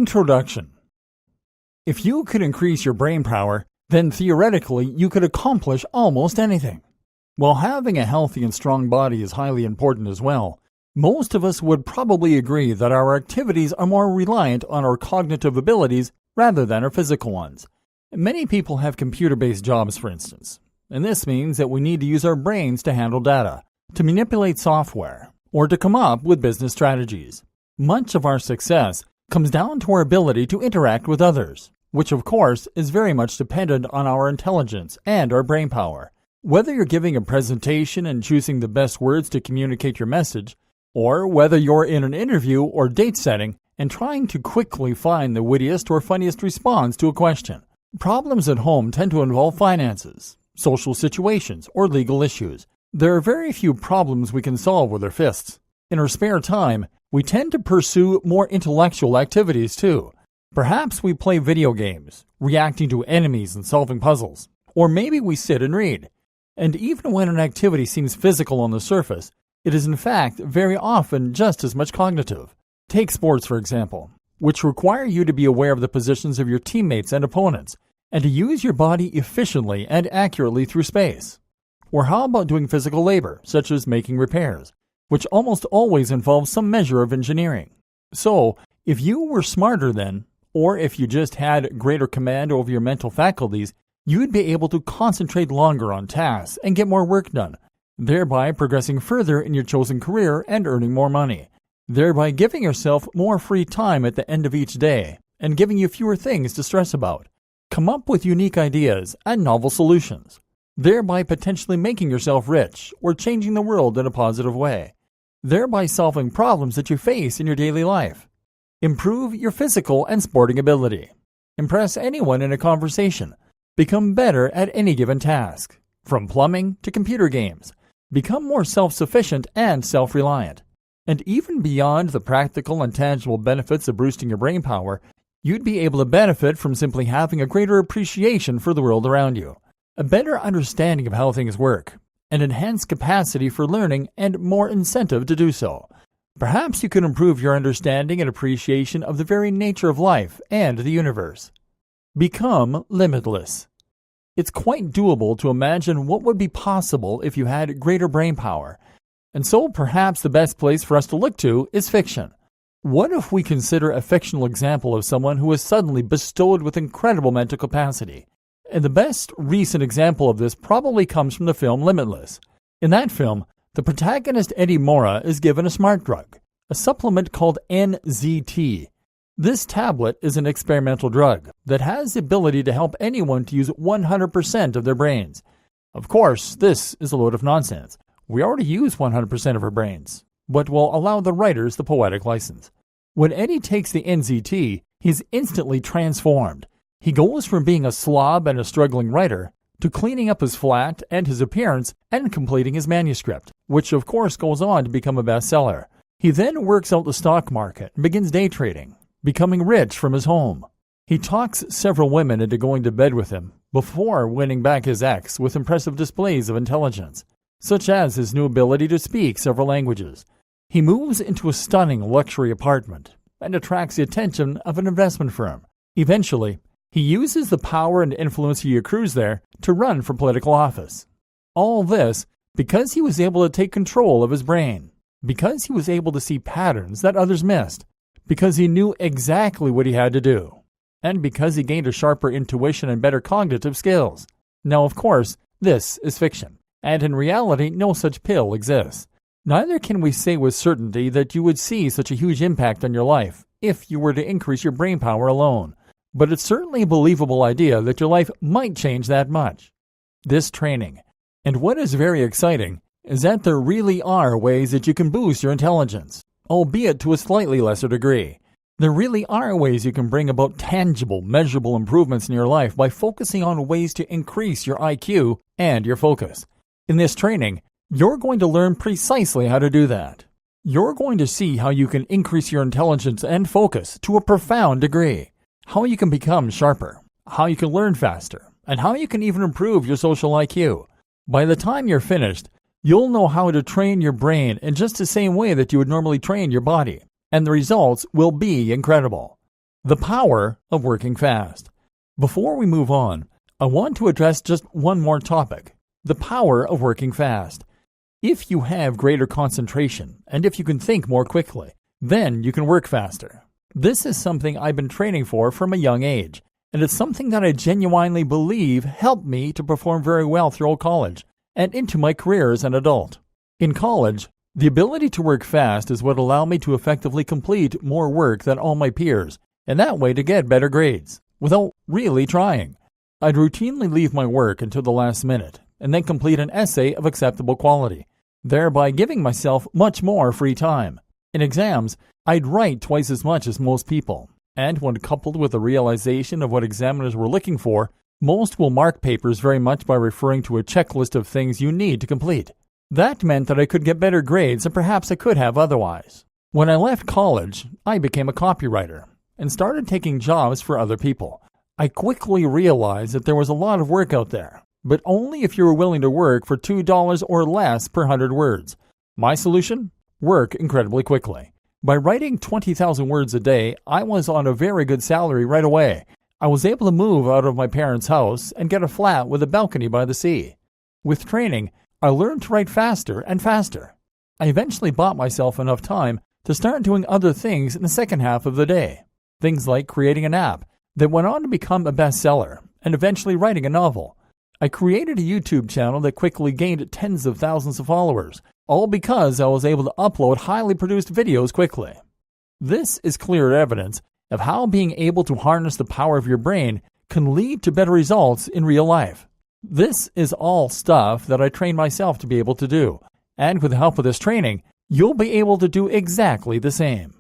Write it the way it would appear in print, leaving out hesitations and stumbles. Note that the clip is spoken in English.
Introduction. If you could increase your brain power, then theoretically you could accomplish almost anything. While having a healthy and strong body is highly important as well, most of us would probably agree that our activities are more reliant on our cognitive abilities rather than our physical ones. Many people have computer-based jobs, for instance, and this means that we need to use our brains to handle data, to manipulate software, or to come up with business strategies. Much of our success comes down to our ability to interact with others, which of course is very much dependent on our intelligence and our brain power. Whether you're giving a presentation and choosing the best words to communicate your message, or whether you're in an interview or date setting and trying to quickly find the wittiest or funniest response to a question. Problems at home tend to involve finances, social situations, or legal issues. There are very few problems we can solve with our fists. In our spare time, we tend to pursue more intellectual activities too. Perhaps we play video games, reacting to enemies and solving puzzles. Or maybe we sit and read. And even when an activity seems physical on the surface, it is in fact very often just as much cognitive. Take sports, for example, which require you to be aware of the positions of your teammates and opponents, and to use your body efficiently and accurately through space. Or how about doing physical labor, such as making repairs, which almost always involves some measure of engineering. So, if you were smarter then, or if you just had greater command over your mental faculties, you'd be able to concentrate longer on tasks and get more work done, thereby progressing further in your chosen career and earning more money, thereby giving yourself more free time at the end of each day and giving you fewer things to stress about. Come up with unique ideas and novel solutions, thereby potentially making yourself rich or changing the world in a positive way, thereby solving problems that you face in your daily life. Improve your physical and sporting ability. Impress anyone in a conversation. Become better at any given task, from plumbing to computer games. Become more self-sufficient and self-reliant. And even beyond the practical and tangible benefits of boosting your brain power, you'd be able to benefit from simply having a greater appreciation for the world around you, a better understanding of how things work, an enhanced capacity for learning, and more incentive to do so. Perhaps you could improve your understanding and appreciation of the very nature of life and the universe. Become limitless. It's quite doable to imagine what would be possible if you had greater brain power. And so perhaps the best place for us to look to is fiction. What if we consider a fictional example of someone who is suddenly bestowed with incredible mental capacity? And the best recent example of this probably comes from the film Limitless. In that film, the protagonist Eddie Mora is given a smart drug, a supplement called NZT. This tablet is an experimental drug that has the ability to help anyone to use 100% of their brains. Of course, this is a load of nonsense. We already use 100% of our brains, but will allow the writers the poetic license. When Eddie takes the NZT, he's instantly transformed. He goes from being a slob and a struggling writer to cleaning up his flat and his appearance and completing his manuscript, which of course goes on to become a bestseller. He then works out the stock market and begins day trading, becoming rich from his home. He talks several women into going to bed with him before winning back his ex with impressive displays of intelligence, such as his new ability to speak several languages. He moves into a stunning luxury apartment and attracts the attention of an investment firm. Eventually, he uses the power and influence he accrues there to run for political office. All this because he was able to take control of his brain, because he was able to see patterns that others missed, because he knew exactly what he had to do, and because he gained a sharper intuition and better cognitive skills. Now, of course, this is fiction, and in reality, no such pill exists. Neither can we say with certainty that you would see such a huge impact on your life if you were to increase your brain power alone, but it's certainly a believable idea that your life might change that much. This training, and what is very exciting, is that there really are ways that you can boost your intelligence, albeit to a slightly lesser degree. There really are ways you can bring about tangible, measurable improvements in your life by focusing on ways to increase your IQ and your focus. In this training, you're going to learn precisely how to do that. You're going to see how you can increase your intelligence and focus to a profound degree, how you can become sharper, how you can learn faster, and how you can even improve your social IQ. By the time you're finished, you'll know how to train your brain in just the same way that you would normally train your body, and the results will be incredible. The power of working fast. Before we move on, I want to address just one more topic: the power of working fast. If you have greater concentration and if you can think more quickly, then you can work faster. This is something I've been training for from a young age, and it's something that I genuinely believe helped me to perform very well throughout college and into my career as an adult. In college, the ability to work fast is what allowed me to effectively complete more work than all my peers, and that way to get better grades, without really trying. I'd routinely leave my work until the last minute, and then complete an essay of acceptable quality, thereby giving myself much more free time. In exams, I'd write twice as much as most people, and when coupled with the realization of what examiners were looking for, most will mark papers very much by referring to a checklist of things you need to complete. That meant that I could get better grades than perhaps I could have otherwise. When I left college, I became a copywriter and started taking jobs for other people. I quickly realized that there was a lot of work out there, but only if you were willing to work for $2 or less per 100 words. My solution? Work incredibly quickly. By writing 20,000 words a day, I was on a very good salary right away. I was able to move out of my parents' house and get a flat with a balcony by the sea. With training, I learned to write faster and faster. I eventually bought myself enough time to start doing other things in the second half of the day. Things like creating an app that went on to become a bestseller and eventually writing a novel. I created a YouTube channel that quickly gained tens of thousands of followers, all because I was able to upload highly produced videos quickly. This is clear evidence of how being able to harness the power of your brain can lead to better results in real life. This is all stuff that I trained myself to be able to do, and with the help of this training, you'll be able to do exactly the same.